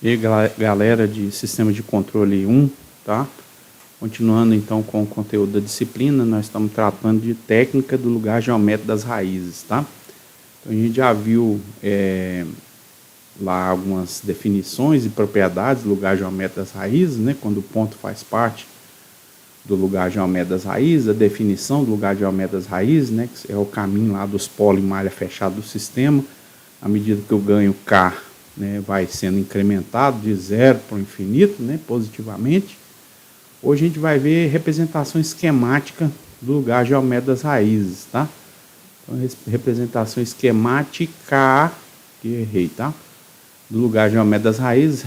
E aí, galera de Sistema de Controle 1, tá? Continuando então com o conteúdo da disciplina, nós estamos tratando de técnica do lugar geométrico das raízes, tá? Então a gente já viu lá algumas definições e propriedades do lugar geométrico das raízes, né? Quando o ponto faz parte do lugar geométrico das raízes, a definição do lugar geométrico das raízes, né? Que é o caminho lá dos polos em malha fechada do sistema, à medida que eu ganho K, né, vai sendo incrementado de zero para o infinito, né, positivamente. Hoje a gente vai ver representação esquemática do lugar geométrico das raízes, tá? Então, representação esquemática, que errei, tá? Do lugar geométrico das raízes,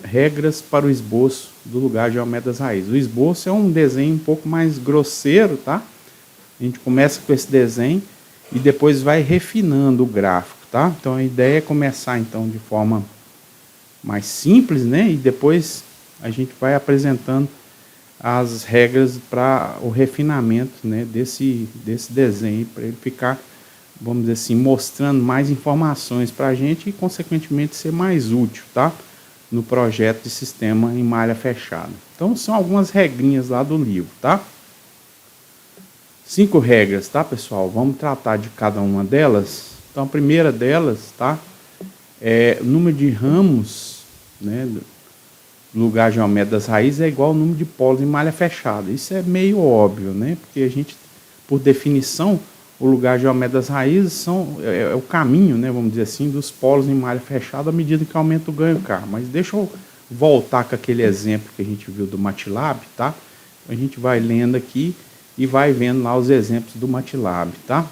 regras para o esboço do lugar geométrico das raízes. O esboço é um desenho um pouco mais grosseiro, tá? A gente começa com esse desenho e depois vai refinando o gráfico. Tá? Então a ideia é começar então de forma mais simples, né? E depois a gente vai apresentando as regras para o refinamento, né, desse desenho, para ele ficar, vamos dizer assim, mostrando mais informações para a gente e consequentemente ser mais útil, tá? No projeto de sistema em malha fechada. Então são algumas regrinhas lá do livro, tá? 5 regras, tá, pessoal? Vamos tratar de cada uma delas. Então, a primeira delas, tá, é o número de ramos, né, do lugar geométrico das raízes é igual ao número de polos em malha fechada. Isso é meio óbvio, né, porque a gente, por definição, o lugar geométrico das raízes é o caminho, né, vamos dizer assim, dos polos em malha fechada à medida que aumenta o ganho K. Mas deixa eu voltar com aquele exemplo que a gente viu do MATLAB, tá? A gente vai lendo aqui e vai vendo lá os exemplos do MATLAB, tá?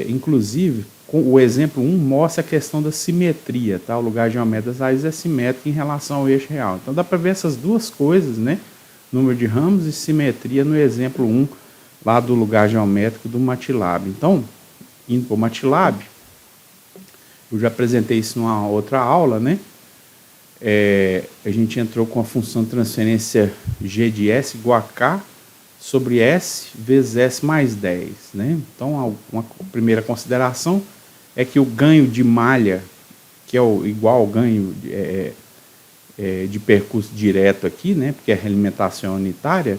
Inclusive, o exemplo 1 mostra a questão da simetria, tá? O lugar geométrico das raízes é simétrico em relação ao eixo real. Então dá para ver essas duas coisas, né? Número de ramos e simetria no exemplo 1 lá do lugar geométrico do MATLAB. Então, indo para o MATLAB, eu já apresentei isso numa outra aula, né? A gente entrou com a função de transferência G de S igual a K sobre S vezes S mais 10. Né? Então, uma primeira consideração é que o ganho de malha, que é igual ao ganho de percurso direto aqui, né? Porque a realimentação unitária,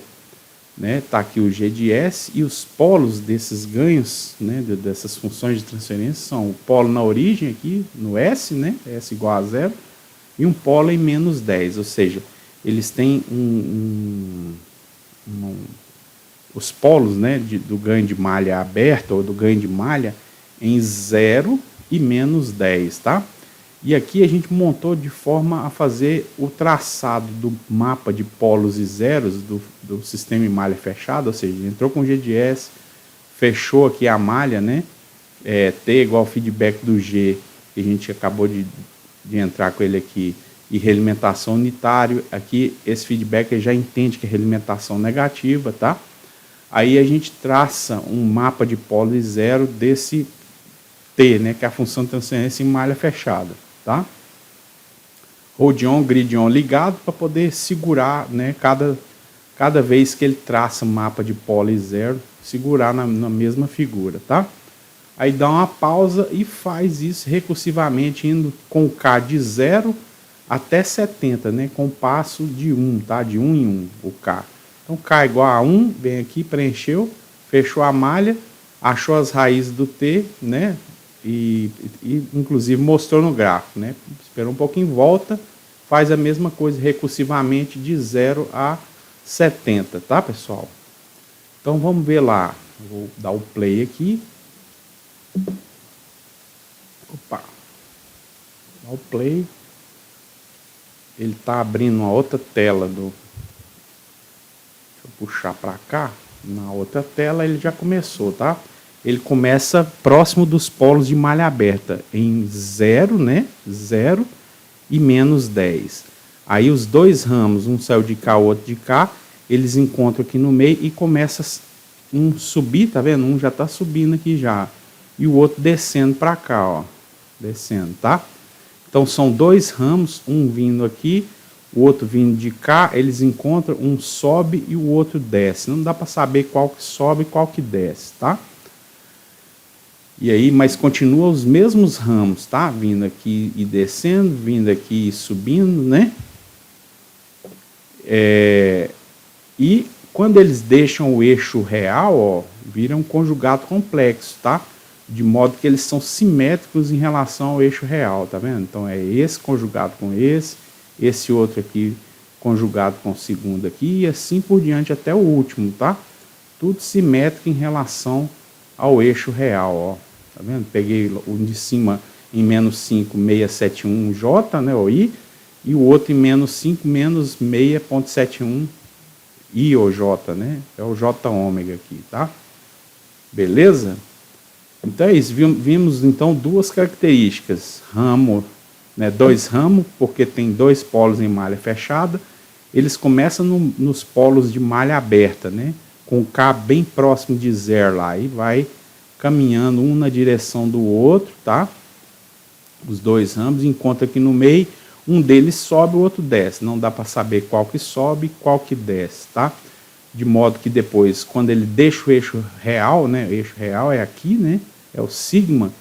né? Tá aqui o G de S, e os polos desses ganhos, né? Dessas funções de transferência são o polo na origem aqui, no S, né? S igual a 0, e um polo em menos 10, ou seja, eles têm os polos, né, do ganho de malha aberta ou do ganho de malha em 0 e menos 10, tá? E aqui a gente montou de forma a fazer o traçado do mapa de polos e zeros do sistema em malha fechada, ou seja, entrou com G de S, fechou aqui a malha, né? T igual ao feedback do G, que a gente acabou de entrar com ele aqui, e realimentação unitário. Aqui esse feedback já entende que é realimentação negativa, tá? Aí a gente traça um mapa de polo e zero desse T, né, que é a função de transferência em malha fechada, tá? Hold on, grid on ligado para poder segurar, né, cada vez que ele traça mapa de polo e zero, segurar na mesma figura, tá? Aí dá uma pausa e faz isso recursivamente, indo com K de 0 até 70, né, com passo de 1, tá? De 1 em 1, o K. Então, K igual a 1, vem aqui, preencheu, fechou a malha, achou as raízes do T, né? E inclusive mostrou no gráfico, né? Esperou um pouquinho, volta, faz a mesma coisa recursivamente de 0 a 70, tá, pessoal? Então, vamos ver lá. Vou dar o play aqui. Opa. Dá o play. Ele está abrindo uma outra tela do... puxar para cá, na outra tela ele já começou, tá? Ele começa próximo dos polos de malha aberta, em 0, né? 0 e menos 10. Aí os dois ramos, um saiu de cá, o outro de cá, eles encontram aqui no meio e começa um subir, tá vendo? Um já está subindo aqui já. E o outro descendo para cá, ó. Descendo, tá? Então são dois ramos, um vindo aqui, o outro vindo de cá, eles encontram, um sobe e o outro desce. Não dá para saber qual que sobe e qual que desce, tá? E aí, mas continua os mesmos ramos, tá? Vindo aqui e descendo, vindo aqui e subindo, né? E quando eles deixam o eixo real, ó, vira um conjugado complexo, tá? De modo que eles são simétricos em relação ao eixo real, tá vendo? Então é esse conjugado com esse outro aqui conjugado com o segundo aqui, e assim por diante até o último, tá? Tudo simétrico em relação ao eixo real, ó. Tá vendo? Peguei o de cima em menos 5, 671 J, né, o I, e o outro em menos 5, menos 6,71 I ou J, né? É o J ômega aqui, tá? Beleza? Então é isso, vimos então duas características, ramo, né, dois ramos, porque tem dois polos em malha fechada, eles começam nos polos de malha aberta, né, com o K bem próximo de zero lá, e vai caminhando um na direção do outro, tá? Os dois ramos, encontra aqui no meio, um deles sobe, o outro desce, não dá para saber qual que sobe e qual que desce, tá? De modo que depois, quando ele deixa o eixo real, né, o eixo real é aqui, né, é o sigma,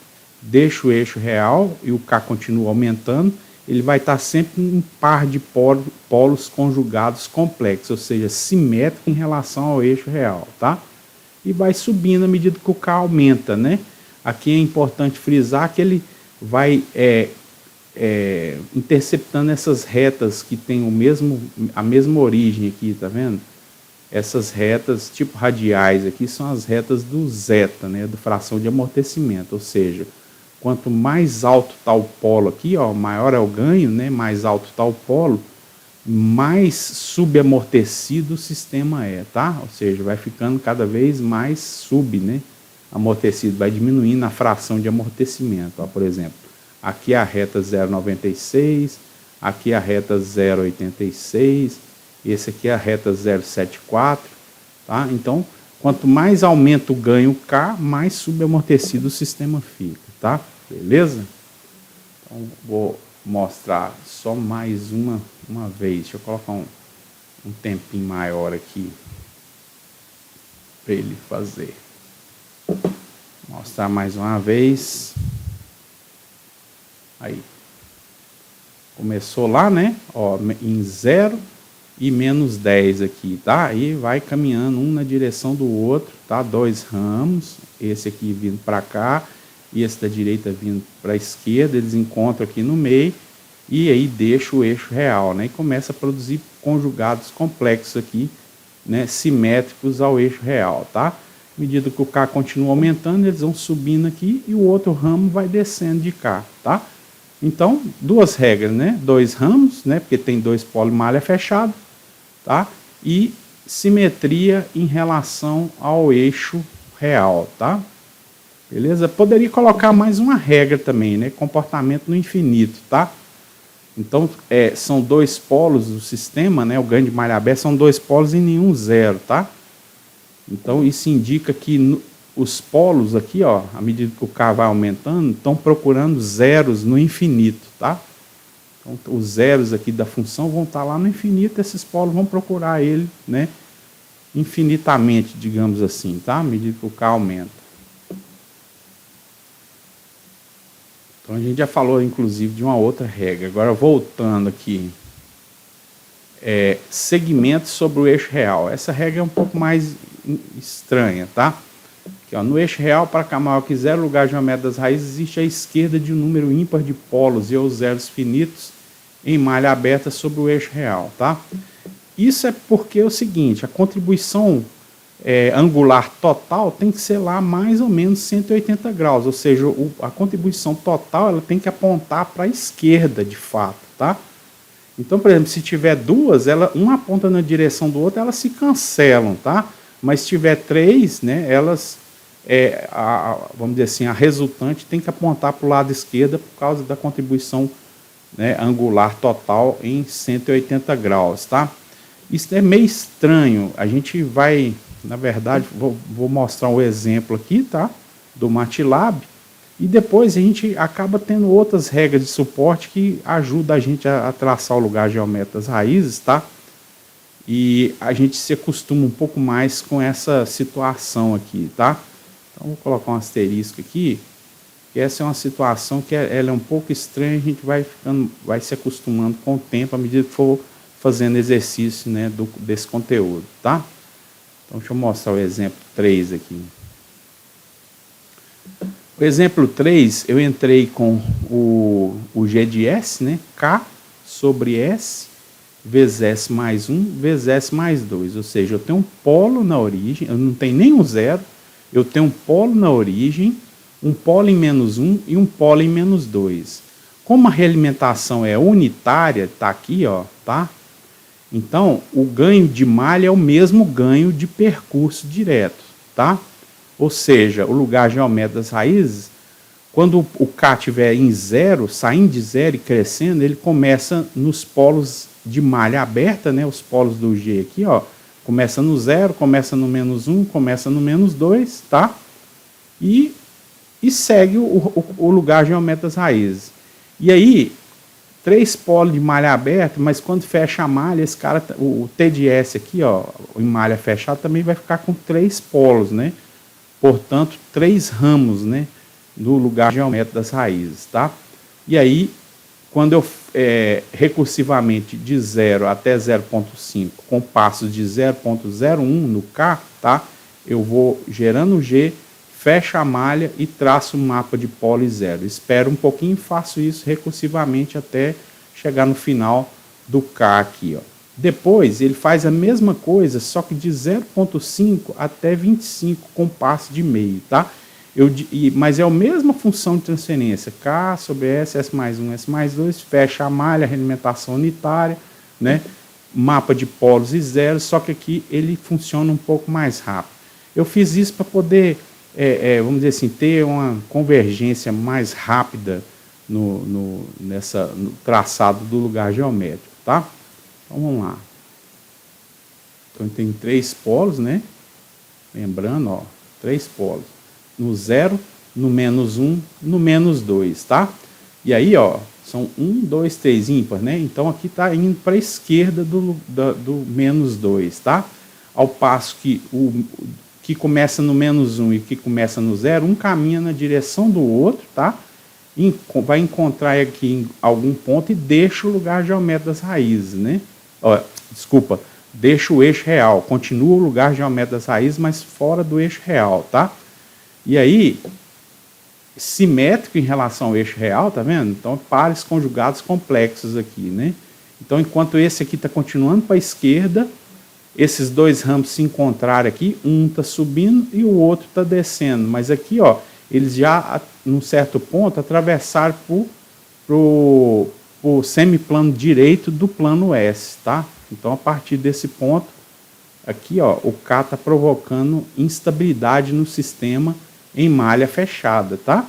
deixa o eixo real e o K continua aumentando, ele vai estar sempre em par de polos conjugados complexos, ou seja, simétrico em relação ao eixo real, tá? E vai subindo à medida que o K aumenta, né? Aqui é importante frisar que ele vai interceptando essas retas que tem a mesma origem aqui, tá vendo? Essas retas, tipo radiais aqui, são as retas do zeta, né, do fração de amortecimento, ou seja, quanto mais alto está o polo aqui, ó, maior é o ganho, né, mais alto está o polo, mais subamortecido o sistema é, tá? Ou seja, vai ficando cada vez mais né, amortecido, vai diminuindo a fração de amortecimento, ó, por exemplo, aqui é a reta 0,96, aqui é a reta 0,86, esse aqui é a reta 0,74, tá? Então, quanto mais aumenta o ganho K, mais subamortecido o sistema fica, tá? Beleza? Então, vou mostrar só mais uma vez. Deixa eu colocar um tempinho maior aqui para ele fazer. Mostrar mais uma vez. Aí. Começou lá, né? Ó, em 0 e menos 10 aqui, tá? Aí vai caminhando um na direção do outro, tá? Dois ramos, esse aqui vindo para cá e esse da direita vindo para a esquerda, eles encontram aqui no meio e aí deixa o eixo real, né? E começa a produzir conjugados complexos aqui, né? Simétricos ao eixo real, tá? À medida que o K continua aumentando, eles vão subindo aqui e o outro ramo vai descendo de cá, tá? Então, duas regras, né? Dois ramos, né? Porque tem dois polos malha fechado, tá? E simetria em relação ao eixo real, tá? Beleza? Poderia colocar mais uma regra também, né? Comportamento no infinito, tá? Então, são dois polos do sistema, né? O ganho de malha aberta são dois polos e nenhum zero, tá? Então, isso indica que os polos aqui, ó, à medida que o K vai aumentando, estão procurando zeros no infinito, tá? Então, os zeros aqui da função vão estar lá no infinito, esses polos vão procurar ele, né, infinitamente, digamos assim, tá? À medida que o K aumenta. Então, a gente já falou, inclusive, de uma outra regra. Agora, voltando aqui, segmentos sobre o eixo real. Essa regra é um pouco mais estranha, tá? Aqui, ó, no eixo real, para K maior que zero, lugar geométrico das raízes, existe à esquerda de um número ímpar de polos e ou zeros finitos em malha aberta sobre o eixo real, tá? Isso é porque é o seguinte, a contribuição angular total tem que ser lá mais ou menos 180 graus, ou seja, a contribuição total ela tem que apontar para a esquerda, de fato, tá? Então, por exemplo, se tiver duas, uma aponta na direção do outro, elas se cancelam, tá? Mas se tiver três, né, elas, vamos dizer assim, a resultante tem que apontar para o lado esquerdo por causa da contribuição, né, angular total em 180 graus, tá? Isso é meio estranho, a gente vai, na verdade, vou mostrar um exemplo aqui, tá? Do MATLAB, e depois a gente acaba tendo outras regras de suporte que ajudam a gente a traçar o lugar geométrico das raízes, tá? E a gente se acostuma um pouco mais com essa situação aqui, tá? Então, vou colocar um asterisco aqui, que essa é uma situação que ela é um pouco estranha, a gente vai se acostumando com o tempo, à medida que for fazendo exercício, né, desse conteúdo, tá? Então, deixa eu mostrar o exemplo 3 aqui. O exemplo 3, eu entrei com o G de S, né? K sobre S, vezes S mais 1, vezes S mais 2. Ou seja, eu tenho um polo na origem, eu não tenho nem um zero, eu tenho um polo na origem, um polo em menos 1 e um polo em menos 2. Como a realimentação é unitária, está aqui, ó, tá? Então, o ganho de malha é o mesmo ganho de percurso direto, tá? Ou seja, o lugar geométrico das raízes, quando o K estiver em zero, saindo de zero e crescendo, ele começa nos polos de malha aberta, né? Os polos do G aqui, ó. Começa no zero, começa no menos 1, começa no menos 2, tá? E segue o lugar geométrico das raízes. E aí, 3 polos de malha aberta, mas quando fecha a malha, esse cara, o T de S aqui, ó, em malha fechada, também vai ficar com 3 polos, né? Portanto, 3 ramos, né, no lugar geométrico das raízes, tá? E aí, quando eu recursivamente de 0 até 0,5, com passos de 0,01 no K, tá? Eu vou gerando G, fecho a malha e traço um mapa de polo e zero. Espero um pouquinho e faço isso recursivamente até chegar no final do K aqui, ó. Depois, ele faz a mesma coisa, só que de 0,5 até 25 com passo de meio, tá? Mas é a mesma função de transferência, K sobre S, S mais 1, S mais 2, fecha a malha, realimentação unitária, né? Mapa de polos e zeros, só que aqui ele funciona um pouco mais rápido. Eu fiz isso para poder, vamos dizer assim, ter uma convergência mais rápida no traçado do lugar geométrico, tá? Então, vamos lá. Então, tem 3 polos, né? Lembrando, ó, 3 polos. No 0, no menos 1, no menos 2, tá? E aí, ó, são 1, 2, 3 ímpar, né? Então, aqui está indo para a esquerda do menos 2, tá? Ao passo que o que começa no menos 1 e o que começa no 0, um caminha na direção do outro, tá? Vai encontrar aqui em algum ponto e deixa o lugar geométrico das raízes, né? Desculpa, deixa o eixo real, continua o lugar geométrico das raízes, mas fora do eixo real, tá? E aí, simétrico em relação ao eixo real, tá vendo? Então, pares conjugados complexos aqui, né? Então, enquanto esse aqui está continuando para a esquerda, esses 2 ramos se encontrarem aqui, um está subindo e o outro está descendo. Mas aqui, ó, eles já, num certo ponto, atravessaram pro semiplano direito do plano S, tá? Então, a partir desse ponto, aqui, ó, o K está provocando instabilidade no sistema em malha fechada, tá?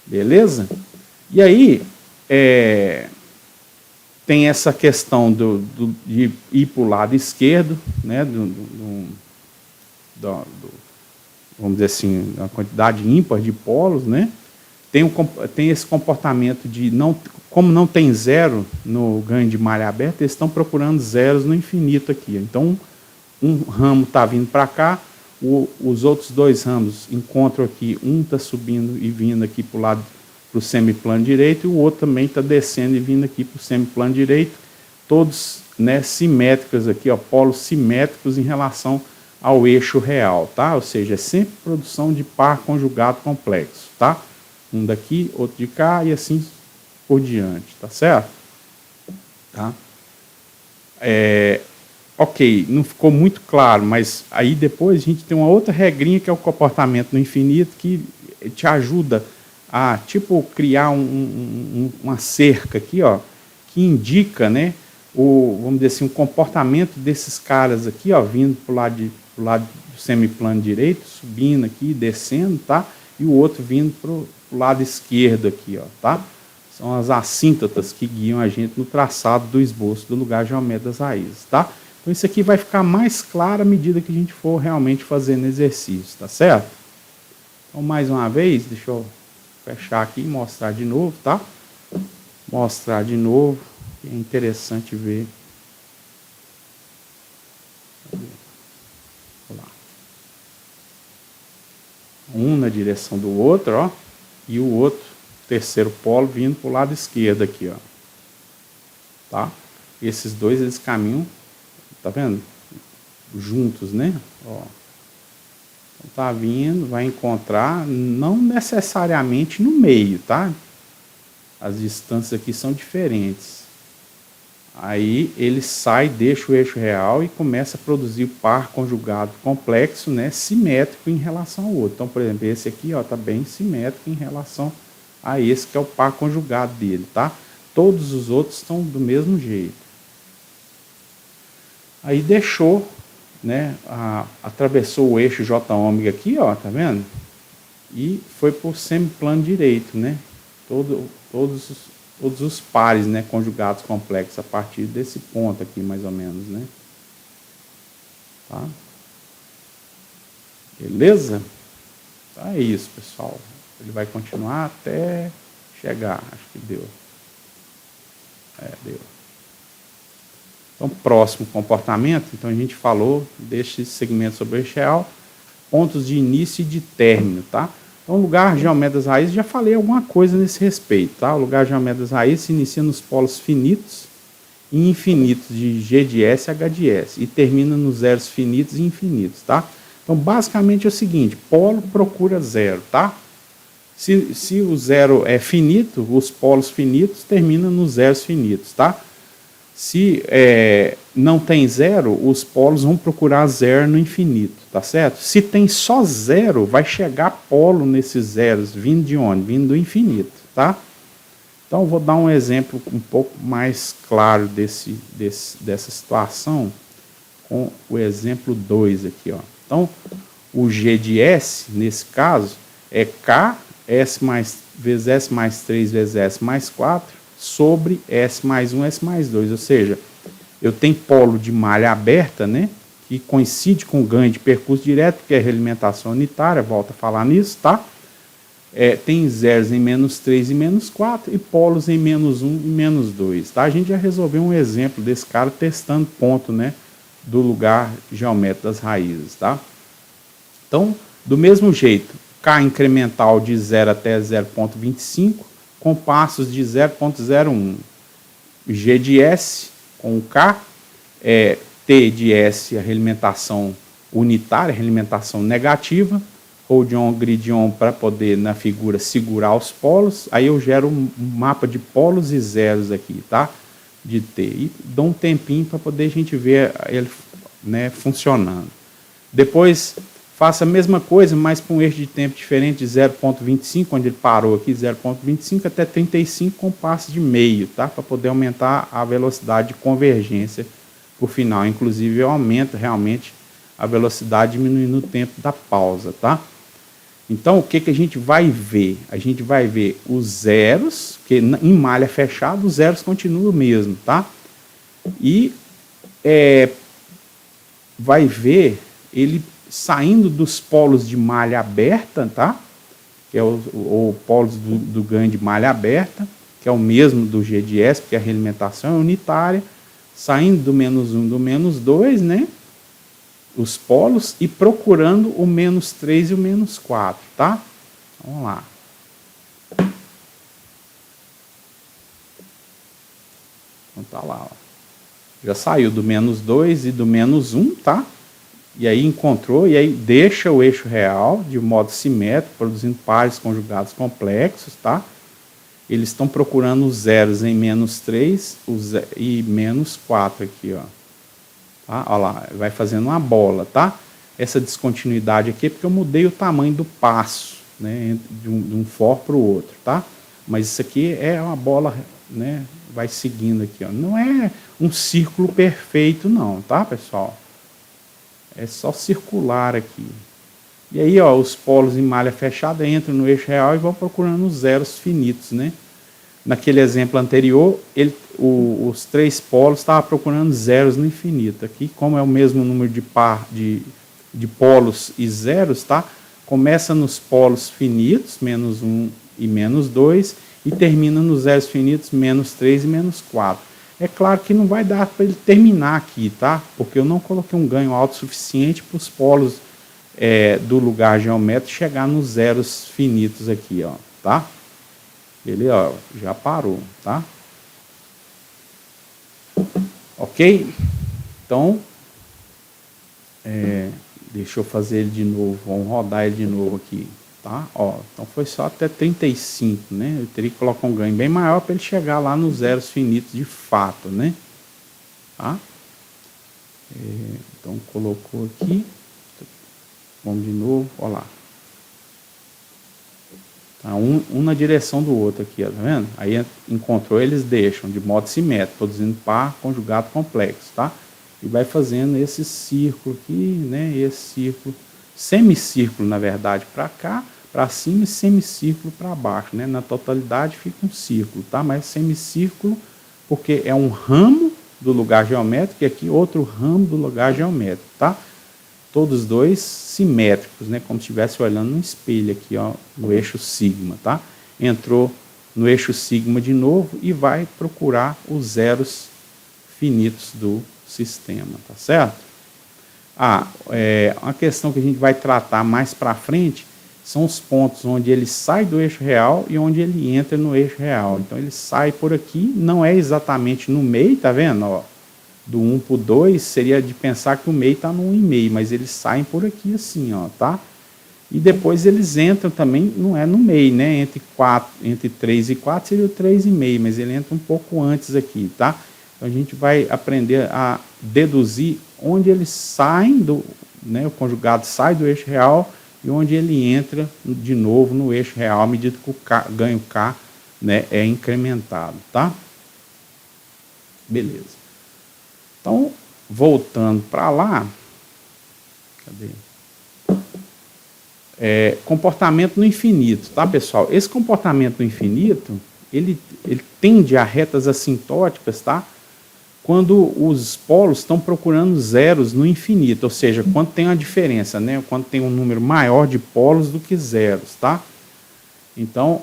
Beleza? E aí, tem essa questão de ir para o lado esquerdo, né? Vamos dizer assim, uma quantidade ímpar de polos, né? Tem esse comportamento de, como não tem zero no ganho de malha aberta, eles estão procurando zeros no infinito aqui. Então, um ramo está vindo para cá, os outros 2 ramos encontram aqui, um está subindo e vindo aqui para o lado, para o semiplano direito, e o outro também está descendo e vindo aqui para o semiplano direito, todos, né, simétricos aqui, ó, polos simétricos em relação ao eixo real, tá? Ou seja, é sempre produção de par conjugado complexo, tá? Um daqui, outro de cá e assim por diante, tá certo? Tá? Ok, não ficou muito claro, mas aí depois a gente tem uma outra regrinha que é o comportamento no infinito, que te ajuda a, tipo, criar uma cerca aqui, ó, que indica, né, vamos dizer assim, o comportamento desses caras aqui, ó, vindo pro lado do semiplano direito, subindo aqui, descendo, tá? E o outro vindo pro lado esquerdo aqui, ó, tá? São as assíntotas que guiam a gente no traçado do esboço do lugar geométrico das raízes, tá? Então, isso aqui vai ficar mais claro à medida que a gente for realmente fazendo exercício, tá certo? Então, mais uma vez, deixa eu fechar aqui e mostrar de novo, tá? Mostrar de novo, é interessante ver. Olha lá. Um na direção do outro, ó. e o outro, terceiro polo, vindo para o lado esquerdo aqui, ó. Tá? Esses dois, eles caminham, tá vendo? Juntos, né? Ó. Então, tá vindo, vai encontrar, não necessariamente no meio, tá? As distâncias aqui são diferentes. Aí ele sai, deixa o eixo real e começa a produzir o par conjugado complexo, né, simétrico em relação ao outro. Então, por exemplo, esse aqui está bem simétrico em relação a esse que é o par conjugado dele, tá? Todos os outros estão do mesmo jeito. Aí deixou, né, atravessou o eixo J ômega aqui, ó, tá vendo? E foi por semiplano direito, né? Todos os pares, né, conjugados complexos a partir desse ponto aqui, mais ou menos, né? Tá? Beleza? Então é isso, pessoal. Ele vai continuar até chegar. Acho que deu. Deu. Então, próximo comportamento. Então, a gente falou deste segmento sobre o eixo real, pontos de início e de término, tá? Então, o lugar geométrico das raízes, já falei alguma coisa nesse respeito, tá? O lugar geométrico das raízes se inicia nos polos finitos e infinitos de G de S e H de S, e termina nos zeros finitos e infinitos, tá? Então, basicamente é o seguinte, polo procura zero, tá? Se o zero é finito, os polos finitos terminam nos zeros finitos, tá? Se não tem zero, os polos vão procurar zero no infinito, tá certo? Se tem só zero, vai chegar polo nesses zeros, vindo de onde? Vindo do infinito, tá? Então, eu vou dar um exemplo um pouco mais claro dessa situação com o exemplo 2 aqui, ó. Então, o G de S, nesse caso, é K, S vezes S mais 3 vezes S mais 4, sobre S mais 1, S mais 2, ou seja, eu tenho polo de malha aberta, né, que coincide com o ganho de percurso direto, que é a realimentação unitária, volto a falar nisso, tá? Tem zeros em menos 3 e menos 4, e polos em menos 1 e menos 2, tá? A gente já resolveu um exemplo desse cara testando ponto, né, do lugar geométrico das raízes, tá? Então, do mesmo jeito, K incremental de 0 até 0,25, com passos de 0,01. G de S com o K, T de S, a realimentação unitária, a realimentação negativa, Rodion, Gridion, para poder, na figura, segurar os polos. Aí eu gero um mapa de polos e zeros aqui, tá? De T. E dou um tempinho para poder a gente ver ele, né, funcionando. Depois, faça a mesma coisa, mas com um eixo de tempo diferente de 0,25, onde ele parou aqui, 0,25 até 35 com passo de meio, tá? Para poder aumentar a velocidade de convergência por final. Inclusive, eu aumento realmente a velocidade diminuindo o tempo da pausa, tá? Então, o que a gente vai ver? A gente vai ver os zeros, que em malha fechada, os zeros continuam o mesmo, tá? E vai ver ele saindo dos polos de malha aberta, tá? Que é o polos do ganho de malha aberta, que é o mesmo do G de S, porque a realimentação é unitária, saindo do menos 1 do menos 2, né? Os polos, e procurando o menos 3 e o menos 4, tá? Vamos lá. Então tá lá, ó. Já saiu do menos 2 e do menos 1, tá? E aí encontrou, e aí deixa o eixo real de modo simétrico, produzindo pares conjugados complexos, tá? Eles estão procurando os zeros em menos 3 e menos 4 aqui, ó. Tá? Olha lá, vai fazendo uma bola, tá? Essa descontinuidade aqui é porque eu mudei o tamanho do passo, né, de um for para o outro, tá? Mas isso aqui é uma bola, né, vai seguindo aqui, ó. Não é um círculo perfeito não, tá, pessoal? É só circular aqui. E aí, ó, os polos em malha fechada entram no eixo real e vão procurando os zeros finitos, né? Naquele exemplo anterior, os três polos estavam procurando zeros no infinito. Aqui, como é o mesmo número de polos e zeros, tá? Começa nos polos finitos, menos 1 e menos 2, e termina nos zeros finitos, menos 3 e menos 4. É claro que não vai dar para ele terminar aqui, tá? Porque eu não coloquei um ganho alto suficiente para os polos do lugar geométrico chegar nos zeros finitos aqui, ó. tá? Ele, ó, já parou, tá? Ok? Então, deixa eu fazer ele de novo, vamos rodar ele de novo aqui, tá? Ó, então foi só até 35, né? Eu teria que colocar um ganho bem maior para ele chegar lá nos zeros finitos de fato, né? Tá? Então colocou aqui, vamos de novo, ó lá. Tá, um na direção do outro aqui, ó, tá vendo? Aí encontrou, eles deixam de modo simétrico, produzindo par conjugado complexo, tá? E vai fazendo esse círculo aqui, né? Esse círculo, semicírculo, na verdade, para cá, para cima e semicírculo para baixo, né? Na totalidade fica um círculo, tá? Mas semicírculo, porque é um ramo do lugar geométrico e aqui outro ramo do lugar geométrico, tá? Todos dois simétricos, né? Como se estivesse olhando num espelho aqui, ó, no eixo sigma, tá? Entrou no eixo sigma de novo e vai procurar os zeros finitos do sistema, tá certo? Uma questão que a gente vai tratar mais para frente são os pontos onde ele sai do eixo real e onde ele entra no eixo real. Então ele sai por aqui, não é exatamente no meio, tá vendo? Ó, do 1 para o 2 seria de pensar que o meio está no 1,5, mas eles saem por aqui assim, ó, tá? E depois eles entram também, não é no meio, né? Entre 3 e 4 seria o 3,5, mas ele entra um pouco antes aqui, tá? Então a gente vai aprender a deduzir onde eles saem né, o conjugado sai do eixo real e onde ele entra de novo no eixo real à medida que o ganho K, né, é incrementado, tá? Beleza. Então, voltando para lá, cadê? Comportamento no infinito, tá, pessoal? Esse comportamento no infinito, ele tende a retas assintóticas, tá? Quando os polos estão procurando zeros no infinito, ou seja, quando tem uma diferença, né? Quando tem um número maior de polos do que zeros, tá? Então,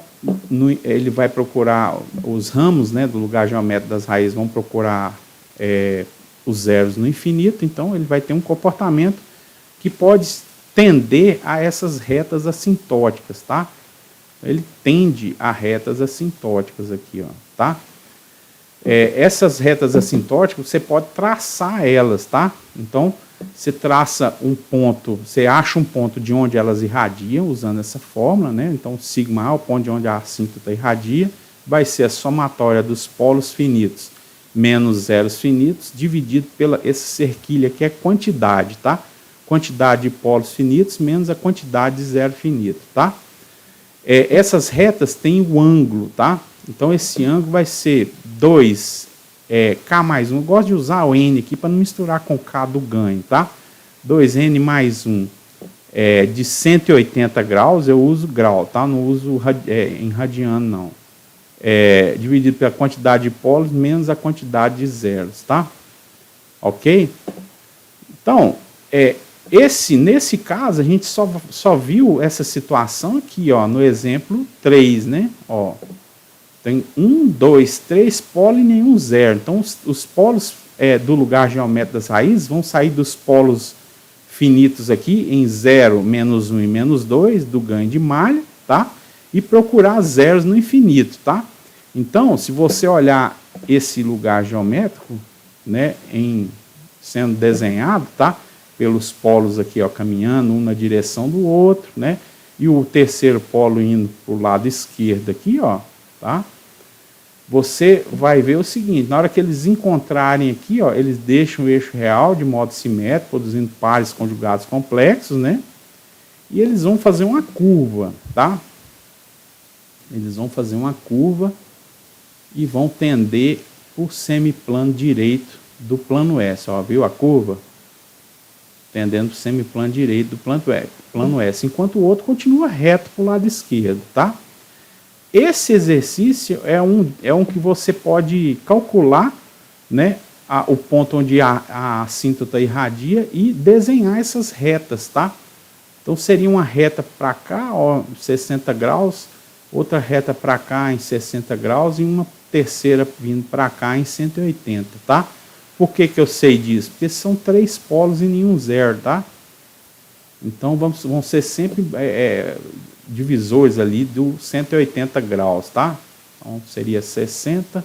ele vai procurar os ramos, né, do lugar geométrico das raízes, vão procurar os zeros no infinito, então ele vai ter um comportamento que pode tender a essas retas assintóticas, tá? Ele tende a retas assintóticas aqui, ó, tá? Essas retas assintóticas, você pode traçar elas, tá? Então, você traça um ponto, você acha um ponto de onde elas irradiam, usando essa fórmula, né? Então, sigma A, o ponto de onde a assíntota irradia, vai ser a somatória dos polos finitos menos zeros finitos, dividido pela essa cerquilha que é quantidade, tá? Quantidade de polos finitos menos a quantidade de zero finito, tá? Essas retas têm o ângulo, tá? Então, esse ângulo vai ser 2 K mais 1. Eu gosto de usar o N aqui para não misturar com o K do ganho, tá? 2N mais 1 de 180 graus, eu uso grau, tá? Não uso em radiano, não. Dividido pela quantidade de polos menos a quantidade de zeros, tá? Ok? Então, nesse caso, a gente só viu essa situação aqui, ó, no exemplo 3, né? Ó, tem 1, 2, 3 polos e nenhum zero. Então, os polos do lugar geométrico das raízes vão sair dos polos finitos aqui em 0, menos 1 e menos 2, do ganho de malha, tá? E procurar zeros no infinito, tá? Então, se você olhar esse lugar geométrico, né, sendo desenhado, tá? Pelos polos aqui, ó, caminhando um na direção do outro, né? E o terceiro polo indo para o lado esquerdo aqui, ó, tá? Você vai ver o seguinte, na hora que eles encontrarem aqui, ó, eles deixam o eixo real de modo simétrico, produzindo pares conjugados complexos, né? E eles vão fazer uma curva, tá? Eles vão fazer uma curva e vão tender o semiplano direito do plano S, ó, viu a curva? Tendendo para o semiplano direito do plano S, enquanto o outro continua reto para o lado esquerdo, tá? Esse exercício é um que você pode calcular, né, o ponto onde a assíntota irradia e desenhar essas retas, tá? Então, seria uma reta para cá, ó, 60 graus, outra reta para cá em 60 graus e uma terceira vindo para cá em 180, tá? Por que eu sei disso? Porque são 3 polos e nenhum zero, tá? Então, vão ser sempre divisores ali do 180 graus, tá? Então, seria 60,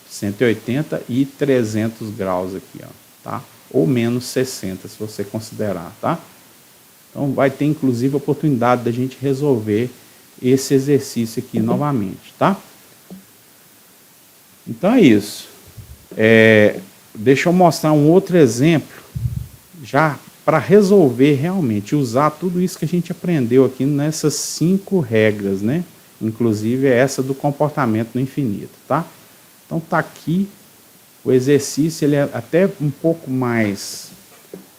180 e 300 graus aqui, ó, tá? Ou menos 60, se você considerar, tá? Então, vai ter, inclusive, a oportunidade da gente resolver esse exercício aqui novamente, tá? Então, é isso. Deixa eu mostrar um outro exemplo, já para resolver realmente, usar tudo isso que a gente aprendeu aqui nessas 5 regras, né? Inclusive essa do comportamento no infinito, tá? Então, tá aqui, o exercício ele é até um pouco mais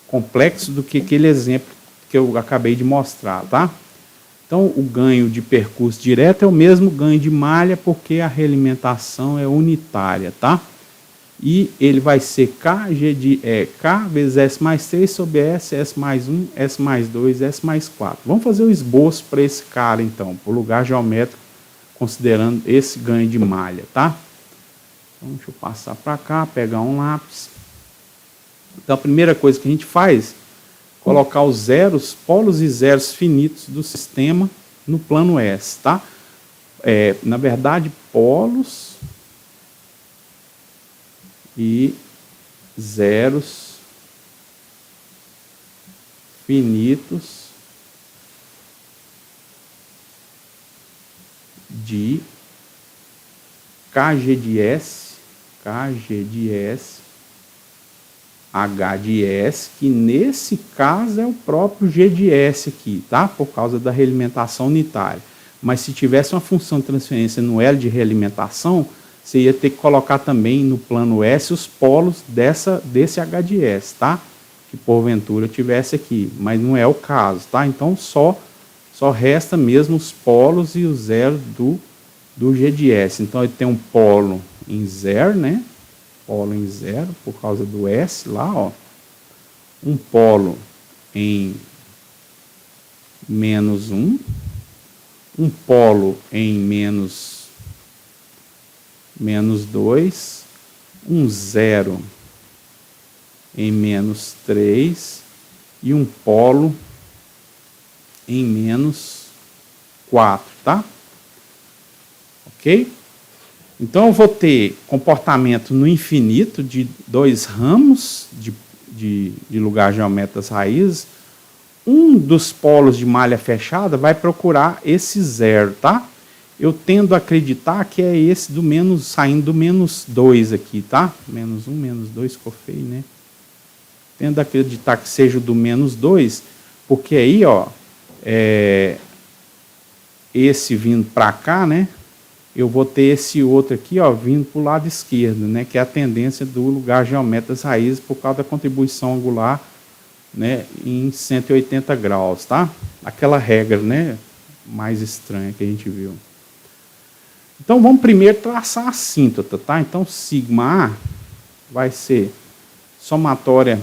complexo do que aquele exemplo que eu acabei de mostrar, tá? Então, o ganho de percurso direto é o mesmo ganho de malha, porque a realimentação é unitária, tá? E ele vai ser K vezes S mais 3 sobre S mais 1, S mais 2, S mais 4. Vamos fazer o esboço para esse cara, então, por lugar geométrico, considerando esse ganho de malha, tá? Então, deixa eu passar para cá, pegar um lápis. Então, a primeira coisa que a gente faz colocar os zeros, polos e zeros finitos do sistema no plano S, tá? Na verdade, polos e zeros finitos de KG de S, H de S, que nesse caso é o próprio G de S aqui, tá? Por causa da realimentação unitária. Mas se tivesse uma função de transferência no L de realimentação, você ia ter que colocar também no plano S os polos desse H de S, tá? Que porventura tivesse aqui, mas não é o caso, tá? Então só resta mesmo os polos e o zero do G de S. Então ele tem um polo em zero, né? Polo em zero, por causa do S lá, ó. Um polo em menos 1, um polo em menos 2, um zero em menos 3 e um polo em menos 4, tá? Ok? Então, eu vou ter comportamento no infinito de 2 ramos de lugar geométrico das raízes. Um dos polos de malha fechada vai procurar esse zero, tá? Eu tendo a acreditar que é esse do menos, saindo do menos 2 aqui, tá? Menos 1, menos 2, ficou feio, né? Tendo a acreditar que seja o do menos 2, porque aí, ó, esse vindo para cá, né? Eu vou ter esse outro aqui, ó, vindo para o lado esquerdo, né, que é a tendência do lugar geométrico das raízes por causa da contribuição angular, né, em 180 graus, tá? Aquela regra, né, mais estranha que a gente viu. Então, vamos primeiro traçar a assíntota, tá? Então, sigma A vai ser somatória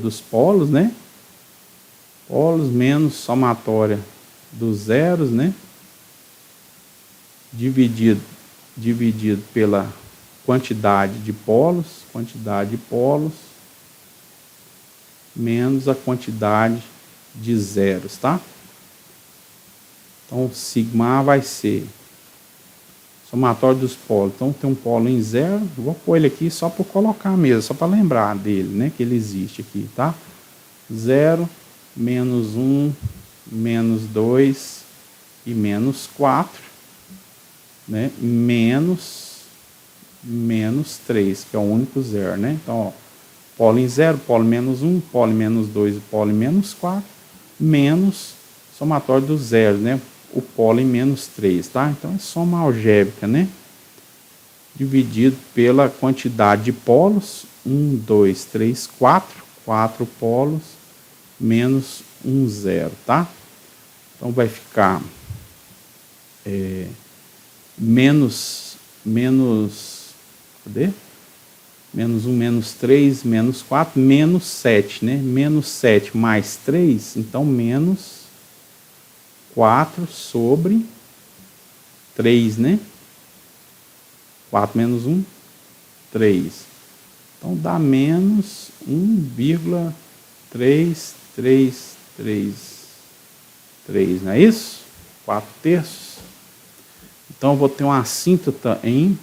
dos polos, né? Polos menos somatória dos zeros, né? Dividido pela quantidade de polos, menos a quantidade de zeros, tá? Então, sigma A vai ser somatório dos polos. Então, tem um polo em zero, vou pôr ele aqui só para colocar mesmo, só para lembrar dele, né, que ele existe aqui, tá? 0, menos 1, menos 2 e menos 4. Né, menos 3, que é o único zero, né? Então, ó, polo em 0, polo menos 1, polo menos 2 e polo menos 4, menos somatório dos zeros, né? O polo em menos 3, tá? Então, é soma algébrica, né? Dividido pela quantidade de polos, 1, 2, 3, 4 polos, menos 1, 0, tá? Então, vai ficar cadê? Menos 1, menos 3, menos 4, menos 7, né? Menos 7 mais 3, então menos 4 sobre 3, né? 4 menos 1, 3. Então dá menos 1,5, 3, 3, 3, 3, não é isso? 4/3. Então, eu vou ter uma assíntota em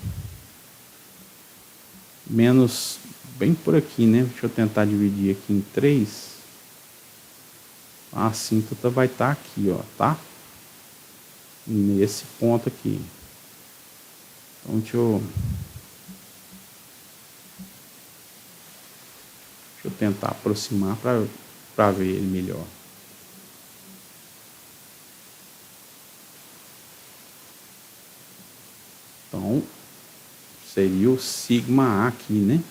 menos, bem por aqui, né? Deixa eu tentar dividir aqui em 3. A assíntota vai estar aqui, ó, tá? Nesse ponto aqui. Então, deixa eu tentar aproximar para ver ele melhor. Então, seria o sigma A aqui, né?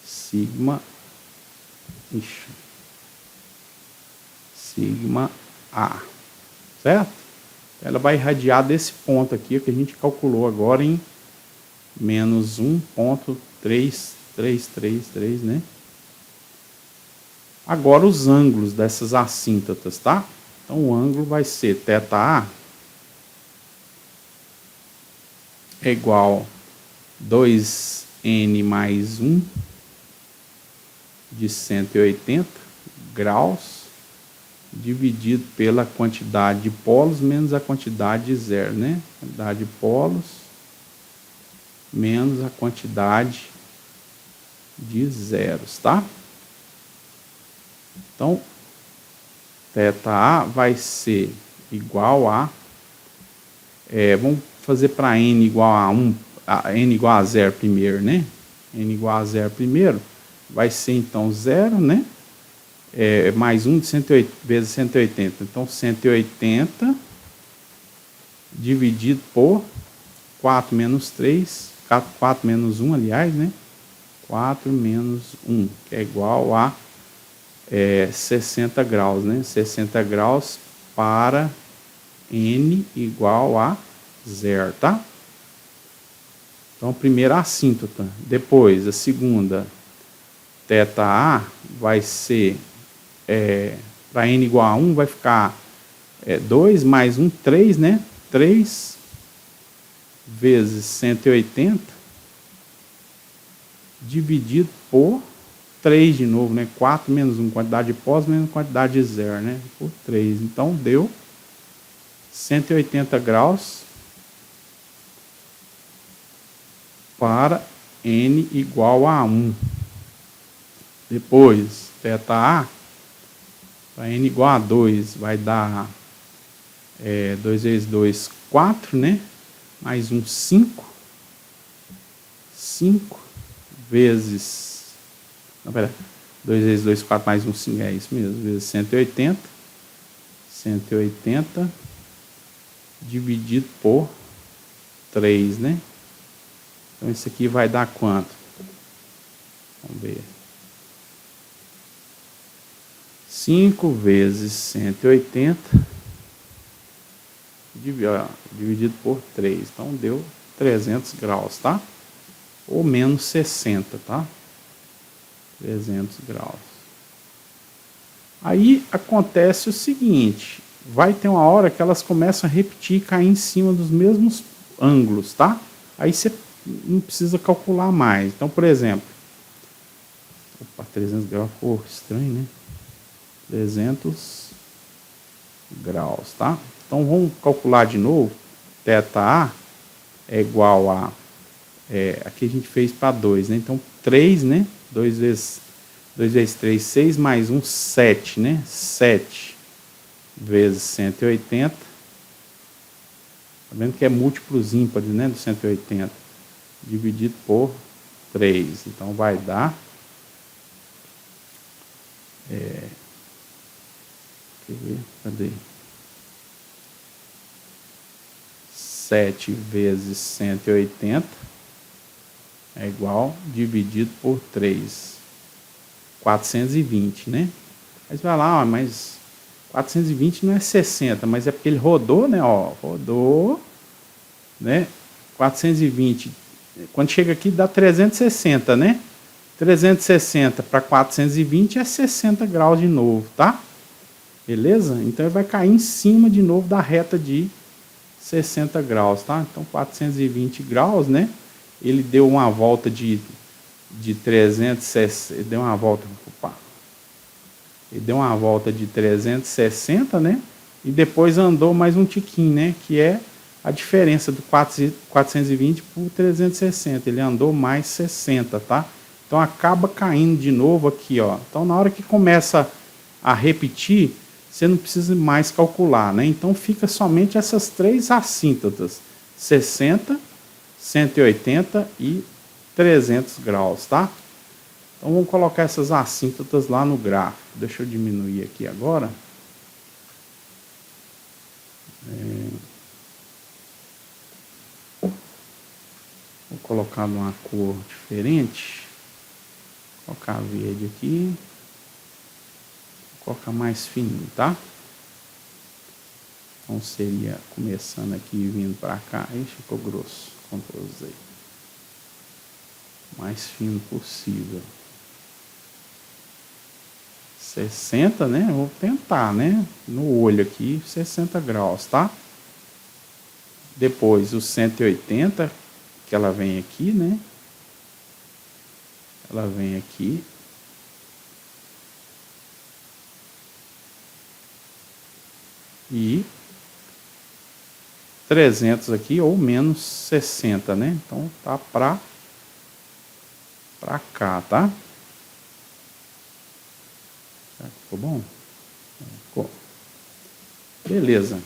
Sigma A, certo? Ela vai irradiar desse ponto aqui, que a gente calculou agora em menos 1,3333, né? Agora os ângulos dessas assíntotas, tá? Então o ângulo vai ser θA é igual 2n mais 1 de 180 graus dividido pela quantidade de polos menos a quantidade de zero, né? Quantidade de polos menos a quantidade de zeros, tá? Então, θA vai ser igual a... vamos fazer para n igual a 1, n igual a 0 primeiro, né? N igual a 0 primeiro, vai ser então 0, né? Mais 1 de 108 vezes 180. Então, 180 dividido por 4 menos 3, 4 menos 1, aliás, né? 4 menos 1, que é igual a 60 graus, né? 60 graus para n igual a 0, tá? Então, a primeira assíntota. Depois, a segunda, θA vai ser, para n igual a 1, vai ficar 2 mais 1, 3, né? 3 vezes 180 dividido por 3 de novo, né? 4 menos 1, quantidade de pós menos quantidade de zero, né? Por 3. Então, deu 180 graus para n igual a 1. Depois, θA, para n igual a 2, vai dar 2 vezes 2, 4, né? Mais 1, 5. 5 vezes... Não, pera. 2 vezes 2, 4, mais 1, 5. É isso mesmo. Vezes 180. 180 dividido por 3, né? Então, isso aqui vai dar quanto? Vamos ver. 5 vezes 180 dividido por 3. Então, deu 300 graus, tá? Ou menos 60, tá? 300 graus. Aí, acontece o seguinte. Vai ter uma hora que elas começam a repetir e cair em cima dos mesmos ângulos, tá? Aí, você não precisa calcular mais. Então, por exemplo... Opa, 300 graus ficou estranho, né? 300 graus, tá? Então, vamos calcular de novo. θA é igual a... aqui a gente fez para 2, né? Então, 3, né? 2 vezes 3, 6, mais 1, 7, né? 7 vezes 180. Tá vendo que é múltiplos ímpares, né? Do 180. Dividido por 3. Então, vai dar... quer ver? Cadê? 7 vezes 180 é igual, dividido por 3. 420, né? Aí você vai lá, ó, mas 420 não é 60, mas é porque ele rodou, né? Ó, rodou, né? 420, quando chega aqui dá 360, né? 360 para 420 é 60 graus de novo, tá? Beleza? Então ele vai cair em cima de novo da reta de 60 graus, tá? Então 420 graus, né? Ele deu uma volta de de 360, ele deu uma volta, opa, ele deu uma volta de 360, né? E depois andou mais um tiquinho, né? Que é a diferença do 420 por 360, ele andou mais 60, tá? Então acaba caindo de novo aqui, ó. Então na hora que começa a repetir, você não precisa mais calcular, né? Então fica somente essas três assíntotas, 60, 180 e 300 graus, tá? Então vamos colocar essas assíntotas lá no gráfico. Deixa eu diminuir aqui agora. Vou colocar numa cor diferente. Vou colocar verde aqui. Vou colocar mais fininho, tá? Então seria começando aqui e vindo para cá. Aí ficou grosso. Ctrl Z. Mais fino possível. 60, né? Vou tentar, né? No olho aqui, 60 graus, tá? Depois o 180, que ela vem aqui, né? Ela vem aqui. E 300 aqui, ou menos 60, né? Então tá pra cá, tá? Ficou bom? Ficou. Beleza.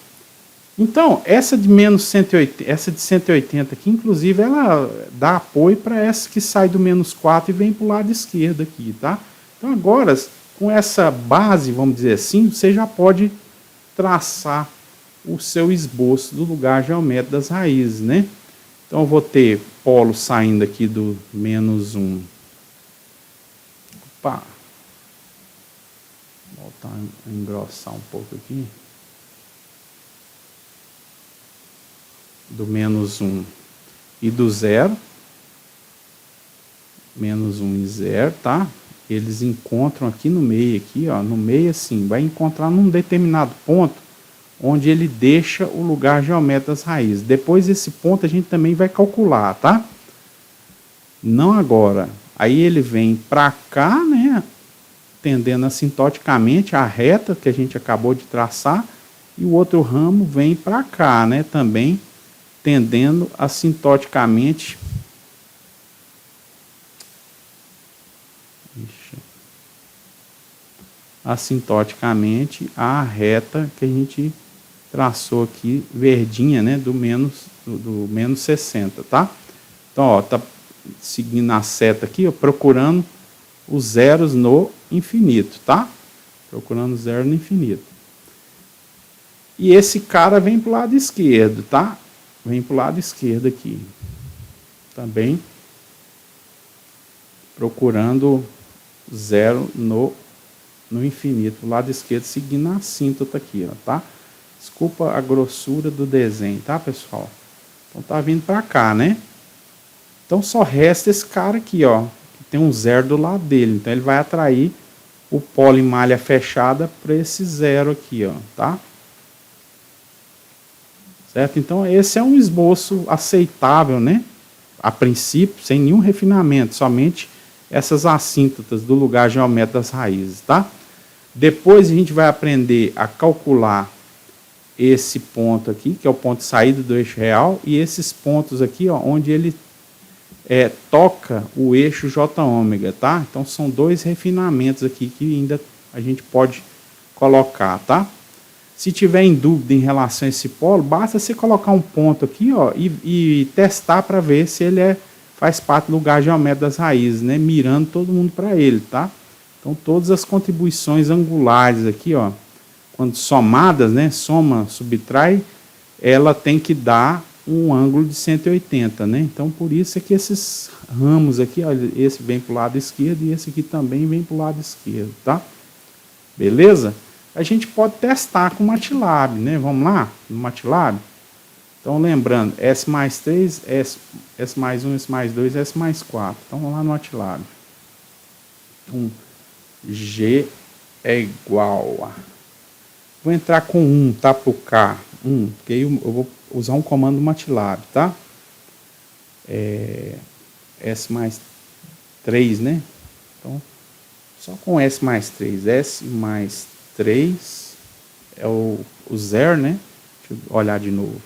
Então, essa de menos 180, essa de 180 aqui, inclusive, ela dá apoio para essa que sai do menos 4 e vem para o lado esquerdo aqui, tá? Então, agora, com essa base, vamos dizer assim, você já pode traçar o seu esboço do lugar geométrico das raízes, né? Então, eu vou ter polo saindo aqui do menos 1. Opa! Vou voltar a engrossar um pouco aqui. Do menos 1 e do 0. Menos 1 e 0, tá? Eles encontram aqui no meio, aqui, ó. No meio, assim, vai encontrar num determinado ponto onde ele deixa o lugar geométrico das raízes. Depois desse ponto a gente também vai calcular, tá? Não agora. Aí ele vem para cá, né? Tendendo assintoticamente a reta que a gente acabou de traçar. E o outro ramo vem para cá, né? Também tendendo assintoticamente a reta que a gente traçou aqui, verdinha, né, do menos 60, tá? Então, ó, tá seguindo a seta aqui, ó, procurando os zeros no infinito, tá? Procurando zero no infinito. E esse cara vem para o lado esquerdo, tá? Vem para o lado esquerdo aqui. Também procurando zero no infinito. O lado esquerdo seguindo a assíntota aqui, ó, tá? Desculpa a grossura do desenho, tá, pessoal? Então tá vindo para cá, né? Então só resta esse cara aqui, ó. Que tem um zero do lado dele. Então ele vai atrair o polo em malha fechada para esse zero aqui, ó, tá? Certo? Então, esse é um esboço aceitável, né? A princípio, sem nenhum refinamento, somente essas assíntotas do lugar geométrico das raízes, tá? Depois a gente vai aprender a calcular esse ponto aqui, que é o ponto de saída do eixo real, e esses pontos aqui, ó, onde ele toca o eixo J-ômega, tá? Então, são dois refinamentos aqui que ainda a gente pode colocar, tá? Se tiver em dúvida em relação a esse polo, basta você colocar um ponto aqui, ó, e testar para ver se ele faz parte do lugar geométrico das raízes, né? Mirando todo mundo para ele, tá? Então, todas as contribuições angulares aqui, ó, quando somadas, né? Soma, subtrai, ela tem que dar um ângulo de 180, né? Então, por isso é que esses ramos aqui, ó, esse vem para o lado esquerdo e esse aqui também vem para o lado esquerdo, tá? Beleza? A gente pode testar com o MATLAB, né? Vamos lá, no MATLAB. Então, lembrando, S mais 3, S mais 1, S mais 2, S mais 4. Então, vamos lá no MATLAB. Então, G é igual a... Vou entrar com 1, tá? Para o K. 1, porque aí eu vou usar um comando do MATLAB, tá? S mais 3, né? Então, só com S mais 3. S mais 3 é o zero, né? Deixa eu olhar de novo.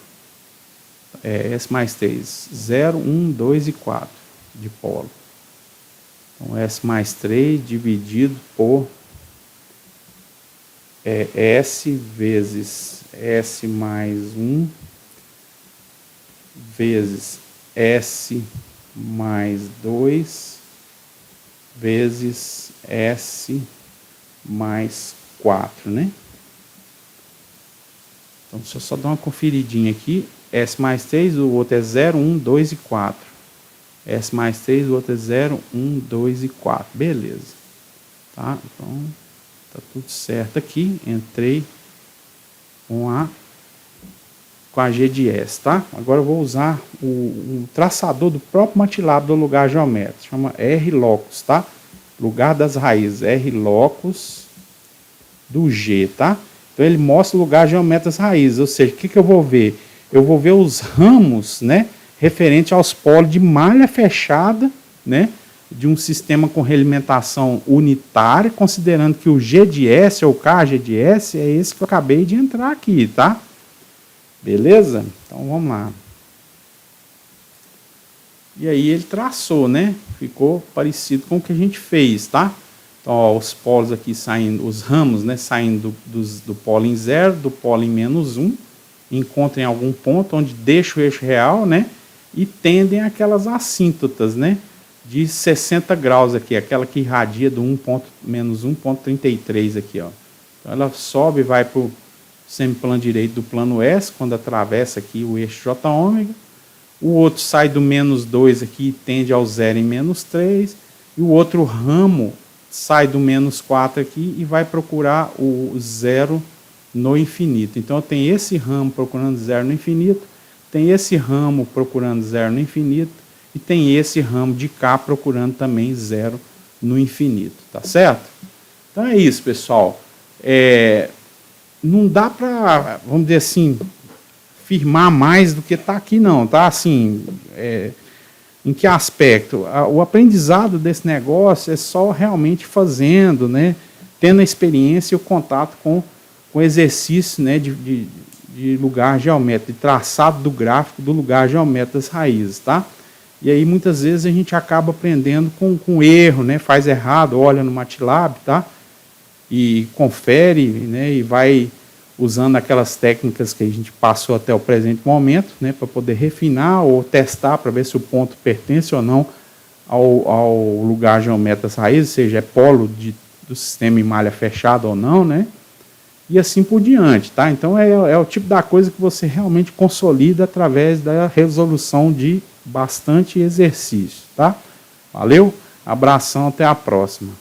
É S mais 3. 0, 1, 2 e 4 de polo. Então, S mais 3 dividido por S vezes S mais 1 vezes S mais 2 vezes S mais 4, né? Então, deixa eu só dar uma conferidinha aqui. S mais 3, o outro é 0, 1, 2 e 4. S mais 3, o outro é 0, 1, 2 e 4. Beleza. Tá? Então, tá tudo certo aqui. Entrei com a G de S, tá? Agora eu vou usar o traçador do próprio MATLAB do lugar geométrico. Chama R-Locus, tá? Lugar das raízes. R-Locus do G, tá? Então ele mostra o lugar geométrico das raízes. Ou seja, o que eu vou ver? Eu vou ver os ramos, né? Referente aos polos de malha fechada, né? De um sistema com realimentação unitária, considerando que o G de S ou KG de S é esse que eu acabei de entrar aqui, tá? Beleza? Então vamos lá. E aí ele traçou, né? Ficou parecido com o que a gente fez, tá? Então, ó, os polos aqui saindo, os ramos, né? Saindo do polo em 0, do polo em menos 1, encontram em algum ponto onde deixa o eixo real, né? E tendem aquelas assíntotas, né? De 60 graus aqui, aquela que irradia do menos 1,33 aqui, ó. Então ela sobe e vai para o semiplano direito do plano S, quando atravessa aqui o eixo J ômega. O outro sai do menos 2 aqui e tende ao 0 em menos 3. E o outro ramo sai do menos 4 aqui e vai procurar o 0 no infinito. Então eu tenho esse ramo procurando 0 no infinito, tem esse ramo procurando 0 no infinito, e tem esse ramo de cá procurando também 0 no infinito, tá certo? Então é isso, pessoal. Não dá para, vamos dizer assim, firmar mais do que está aqui, não, tá? Assim, em que aspecto? O aprendizado desse negócio é só realmente fazendo, né? Tendo a experiência e o contato com o exercício, né, de lugar geométrico, de traçado do gráfico do lugar geométrico das raízes, tá? E aí muitas vezes a gente acaba aprendendo com erro, né? Faz errado, olha no MATLAB, tá? E confere, né? E vai usando aquelas técnicas que a gente passou até o presente momento, né? Para poder refinar ou testar para ver se o ponto pertence ou não ao lugar geométrico das raízes, seja é polo do sistema em malha fechada ou não, né? E assim por diante, tá? Então é o tipo da coisa que você realmente consolida através da resolução de bastante exercício, tá? Valeu? Abração, até a próxima.